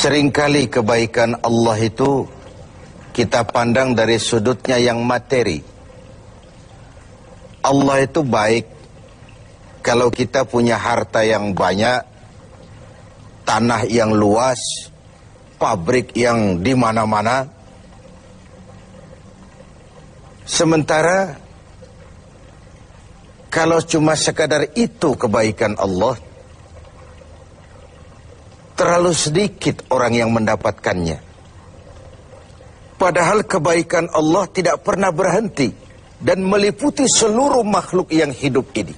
Seringkali kebaikan Allah itu kita pandang dari sudutnya yang materi. Allah itu baik kalau kita punya harta yang banyak, tanah yang luas, pabrik yang di mana-mana. Sementara kalau cuma sekadar itu kebaikan Allah, terlalu sedikit orang yang mendapatkannya. Padahal kebaikan Allah tidak pernah berhenti dan meliputi seluruh makhluk yang hidup ini.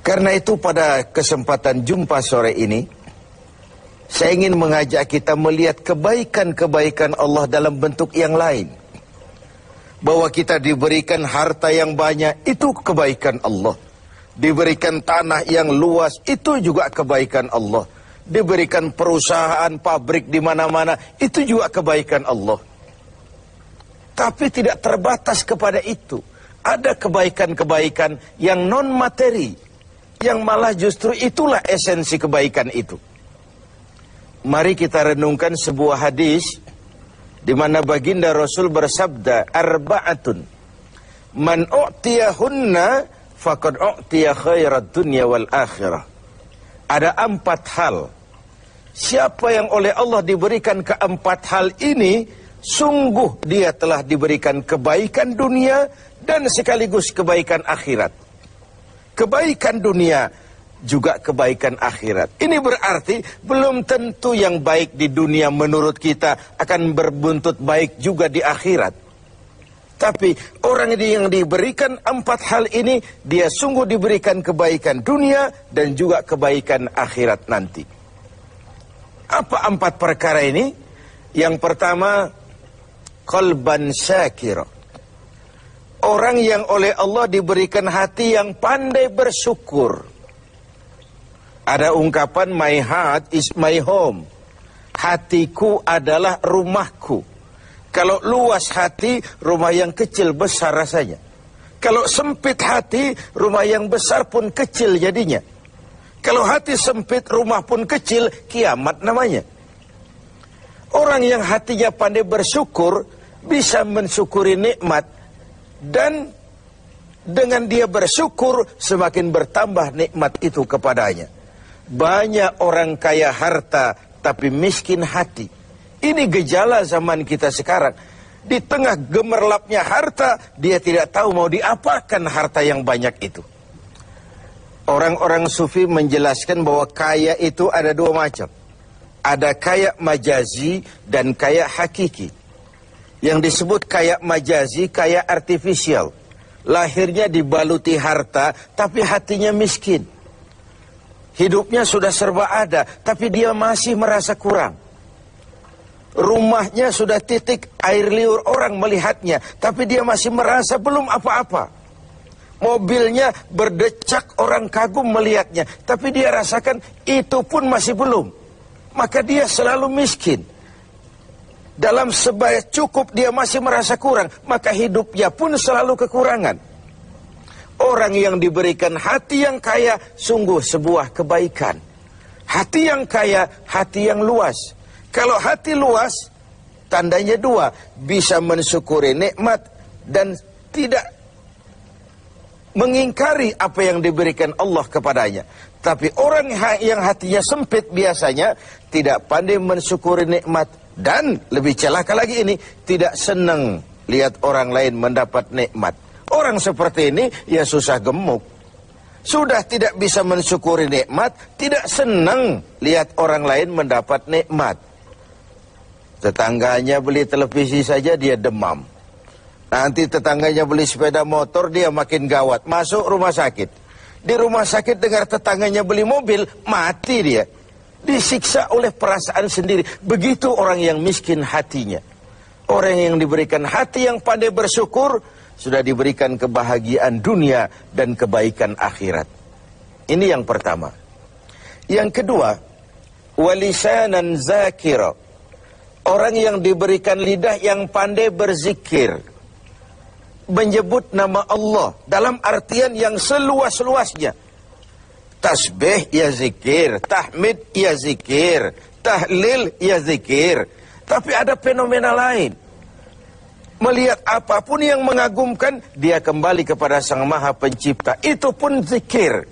Karena itu pada kesempatan jumpa sore ini, saya ingin mengajak kita melihat kebaikan-kebaikan Allah dalam bentuk yang lain. Bahwa kita diberikan harta yang banyak, itu kebaikan Allah. Diberikan tanah yang luas, itu juga kebaikan Allah. Diberikan perusahaan, pabrik di mana-mana, itu juga kebaikan Allah. Tapi tidak terbatas kepada itu. Ada kebaikan-kebaikan yang non-materi, yang malah justru itulah esensi kebaikan itu. Mari kita renungkan sebuah hadis di mana baginda Rasul bersabda, arba'atun man u'tiyahunna faqad u'tiya khairat dunya wal akhirah. Ada 4 hal. Siapa yang oleh Allah diberikan keempat hal ini, sungguh dia telah diberikan kebaikan dunia dan sekaligus kebaikan akhirat. Kebaikan dunia juga kebaikan akhirat. Ini berarti belum tentu yang baik di dunia menurut kita akan berbuntut baik juga di akhirat. Tapi orang yang diberikan 4 hal ini, dia sungguh diberikan kebaikan dunia dan juga kebaikan akhirat nanti. Apa 4 perkara ini? Yang pertama, qalban syakira. Orang yang oleh Allah diberikan hati yang pandai bersyukur. Ada ungkapan, my heart is my home. Hatiku adalah rumahku. Kalau luas hati, rumah yang kecil besar rasanya. Kalau sempit hati, rumah yang besar pun kecil jadinya. Kalau hati sempit, rumah pun kecil, kiamat namanya. Orang yang hatinya pandai bersyukur, bisa mensyukuri nikmat. Dan dengan dia bersyukur, semakin bertambah nikmat itu kepadanya. Banyak orang kaya harta, tapi miskin hati. Ini gejala zaman kita sekarang. Di tengah gemerlapnya harta, dia tidak tahu mau diapakan harta yang banyak itu. Orang-orang sufi menjelaskan bahwa kaya itu ada 2 macam. Ada kaya majazi dan kaya hakiki. Yang disebut kaya majazi, kaya artifisial. Lahirnya dibaluti harta, tapi hatinya miskin. Hidupnya sudah serba ada, tapi dia masih merasa kurang. Rumahnya sudah titik air liur orang melihatnya, tapi dia masih merasa belum apa-apa. Mobilnya berdecak orang kagum melihatnya, tapi dia rasakan itu pun masih belum. Maka dia selalu miskin. Dalam sebaya cukup dia masih merasa kurang, maka hidupnya pun selalu kekurangan. Orang yang diberikan hati yang kaya, sungguh sebuah kebaikan. Hati yang kaya, hati yang luas. Kalau hati luas, tandanya 2. Bisa mensyukuri nikmat dan tidak mengingkari apa yang diberikan Allah kepadanya. Tapi orang yang hatinya sempit biasanya tidak pandai mensyukuri nikmat. Dan lebih celaka lagi ini, tidak senang lihat orang lain mendapat nikmat. Orang seperti ini ya susah gemuk. Sudah tidak bisa mensyukuri nikmat, tidak senang lihat orang lain mendapat nikmat. Tetangganya beli televisi saja dia demam. Nanti tetangganya beli sepeda motor, dia makin gawat, masuk rumah sakit. Di rumah sakit dengar tetangganya beli mobil, mati dia. Disiksa oleh perasaan sendiri. Begitu orang yang miskin hatinya. Orang yang diberikan hati yang pandai bersyukur, sudah diberikan kebahagiaan dunia dan kebaikan akhirat. Ini yang pertama. Yang kedua, walisanan zakira. Orang yang diberikan lidah yang pandai berzikir. Menyebut nama Allah dalam artian yang seluas-luasnya. Tasbih ya zikir, tahmid ya zikir, tahlil ya zikir. Tapi ada fenomena lain. Melihat apapun yang mengagumkan, dia kembali kepada Sang Maha Pencipta. Itu pun zikir.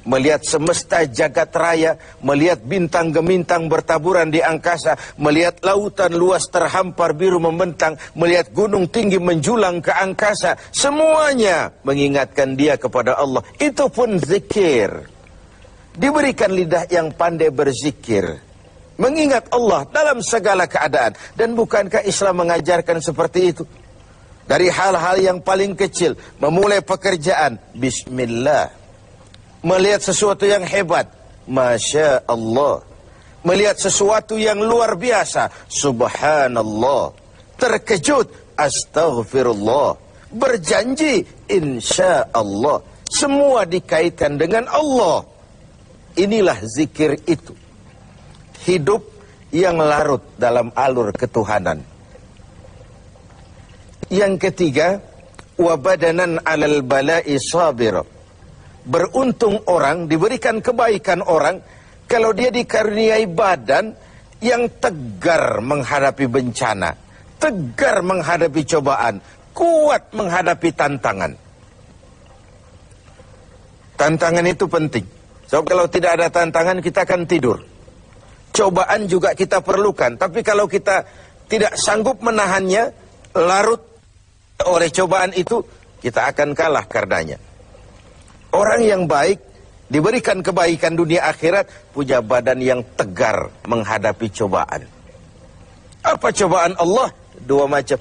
Melihat semesta jagat raya, melihat bintang gemintang bertaburan di angkasa, melihat lautan luas terhampar biru membentang, melihat gunung tinggi menjulang ke angkasa, semuanya mengingatkan dia kepada Allah. Itu pun zikir. Diberikan lidah yang pandai berzikir, mengingat Allah dalam segala keadaan. Dan bukankah Islam mengajarkan seperti itu? Dari hal-hal yang paling kecil, memulai pekerjaan, bismillah. Melihat sesuatu yang hebat, Masya Allah. Melihat sesuatu yang luar biasa, Subhanallah. Terkejut, Astaghfirullah. Berjanji, Insya Allah. Semua dikaitkan dengan Allah. Inilah zikir itu. Hidup yang larut dalam alur ketuhanan. Yang ketiga, wabadanan alal bala'i sabir. Beruntung orang, diberikan kebaikan orang, kalau dia dikaruniai badan yang tegar menghadapi bencana, tegar menghadapi cobaan, kuat menghadapi tantangan. Tantangan itu penting. So, kalau tidak ada tantangan, kita akan tidur. Cobaan juga kita perlukan. Tapi kalau kita tidak sanggup menahannya, larut oleh cobaan itu, kita akan kalah karenanya. Orang yang baik, diberikan kebaikan dunia akhirat, punya badan yang tegar menghadapi cobaan. Apa cobaan Allah? Dua macam.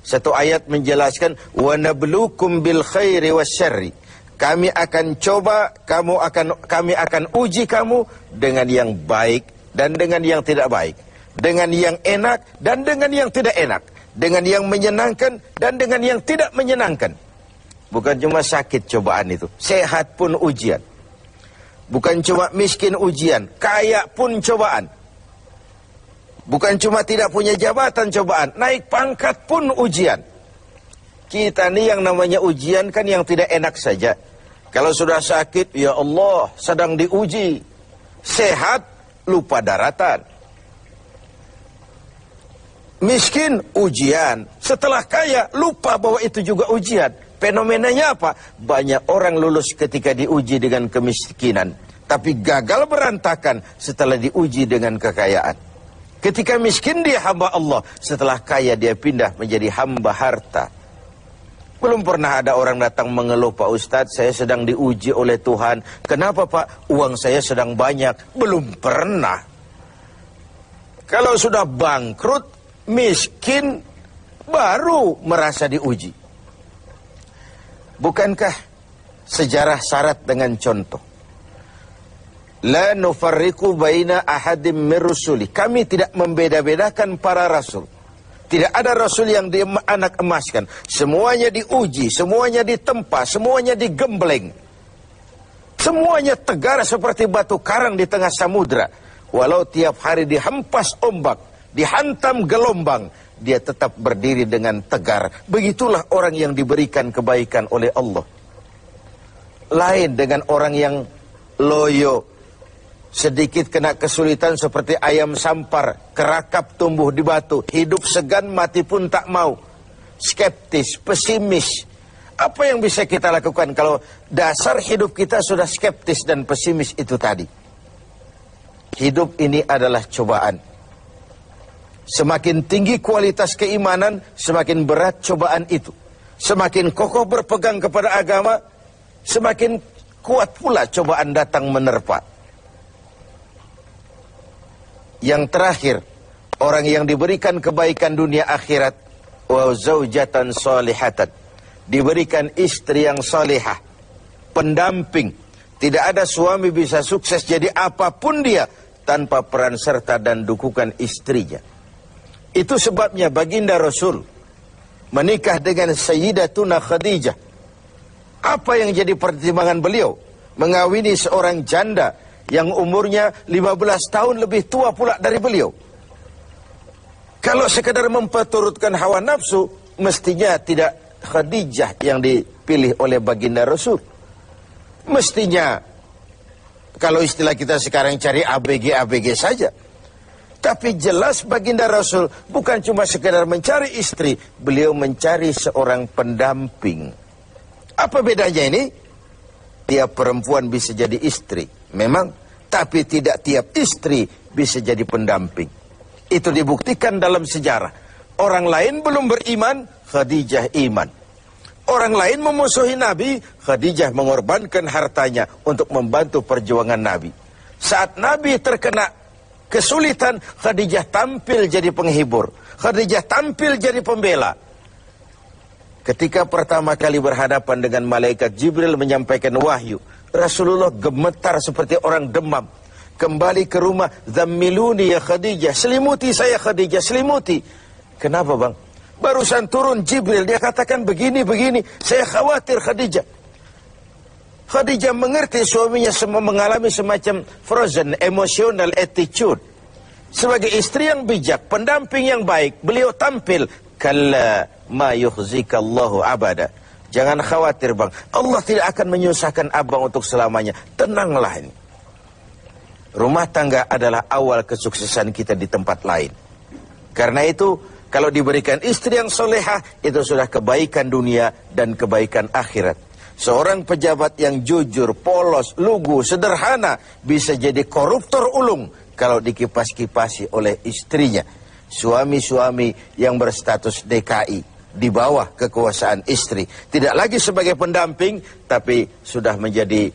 Satu ayat menjelaskan, وَنَبْلُوكُمْ بِالْخَيْرِ وَالشَّرِّ. Kami akan coba, kami akan uji kamu dengan yang baik dan dengan yang tidak baik. Dengan yang enak dan dengan yang tidak enak. Dengan yang menyenangkan dan dengan yang tidak menyenangkan. Bukan cuma sakit cobaan itu, sehat pun ujian. Bukan cuma miskin ujian, kaya pun cobaan. Bukan cuma tidak punya jabatan cobaan, naik pangkat pun ujian. Kita ni yang namanya ujian kan yang tidak enak saja. Kalau sudah sakit, ya Allah, sedang diuji. Sehat, lupa daratan. Miskin, ujian. Setelah kaya, lupa bahwa itu juga ujian. Fenomenanya apa? Banyak orang lulus ketika diuji dengan kemiskinan, tapi gagal berantakan setelah diuji dengan kekayaan. Ketika miskin dia hamba Allah, setelah kaya dia pindah menjadi hamba harta. Belum pernah ada orang datang mengeluh, Pak Ustadz, saya sedang diuji oleh Tuhan. Kenapa Pak? Uang saya sedang banyak. Belum pernah. Kalau sudah bangkrut, miskin, baru merasa diuji. Bukankah sejarah syarat dengan contoh? La nufarriqu baina ahadim min rusuli. Kami tidak membeda-bedakan para rasul. Tidak ada rasul yang dianak emaskan. Semuanya diuji, semuanya ditempa, semuanya digembleng. Semuanya tegar seperti batu karang di tengah samudra. Walau tiap hari dihempas ombak, dihantam gelombang, dia tetap berdiri dengan tegar. Begitulah orang yang diberikan kebaikan oleh Allah. Lain dengan orang yang loyo, sedikit kena kesulitan seperti ayam sampar, kerakap tumbuh di batu, hidup segan mati pun tak mau. Skeptis, pesimis. Apa yang bisa kita lakukan kalau dasar hidup kita sudah skeptis dan pesimis itu tadi? Hidup ini adalah cobaan. Semakin tinggi kualitas keimanan, semakin berat cobaan itu. Semakin kokoh berpegang kepada agama, semakin kuat pula cobaan datang menerpa. Yang terakhir, orang yang diberikan kebaikan dunia akhirat, wa zaujatan salihatan, diberikan istri yang salihah, pendamping. Tidak ada suami bisa sukses jadi apapun dia tanpa peran serta dan dukungan istrinya. Itu sebabnya baginda Rasul menikah dengan Sayyidatuna Khadijah. Apa yang jadi pertimbangan beliau? Mengawini seorang janda yang umurnya 15 tahun lebih tua pula dari beliau. Kalau sekadar memperturutkan hawa nafsu, mestinya tidak Khadijah yang dipilih oleh baginda Rasul. Mestinya Kalau istilah kita sekarang cari ABG saja. Tapi jelas baginda Rasul bukan cuma sekedar mencari istri, beliau mencari seorang pendamping. Apa bedanya ini? Tiap perempuan bisa jadi istri, memang, tapi tidak tiap istri bisa jadi pendamping. Itu dibuktikan dalam sejarah. Orang lain belum beriman, Khadijah iman. Orang lain memusuhi Nabi, Khadijah mengorbankan hartanya untuk membantu perjuangan Nabi. Saat Nabi terkena kesulitan, Khadijah tampil jadi penghibur. Khadijah tampil jadi pembela. Ketika pertama kali berhadapan dengan malaikat Jibril menyampaikan wahyu, Rasulullah gemetar seperti orang demam. Kembali ke rumah, "Zammiluni ya Khadijah, selimuti saya Khadijah, selimuti." Kenapa bang? Barusan turun Jibril, dia katakan begini, saya khawatir Khadijah. Khadijah mengerti suaminya semua mengalami semacam frozen, emotional attitude. Sebagai istri yang bijak, pendamping yang baik, beliau tampil, "Kalla ma yukhzikallahu abada." Jangan khawatir bang, Allah tidak akan menyusahkan abang untuk selamanya. Tenanglah ini. Rumah tangga adalah awal kesuksesan kita di tempat lain. Karena itu, kalau diberikan istri yang solehah, itu sudah kebaikan dunia dan kebaikan akhirat. Seorang pejabat yang jujur, polos, lugu, sederhana, bisa jadi koruptor ulung kalau dikipas-kipasi oleh istrinya. Suami-suami yang berstatus DKI, di bawah kekuasaan istri, tidak lagi sebagai pendamping, tapi sudah menjadi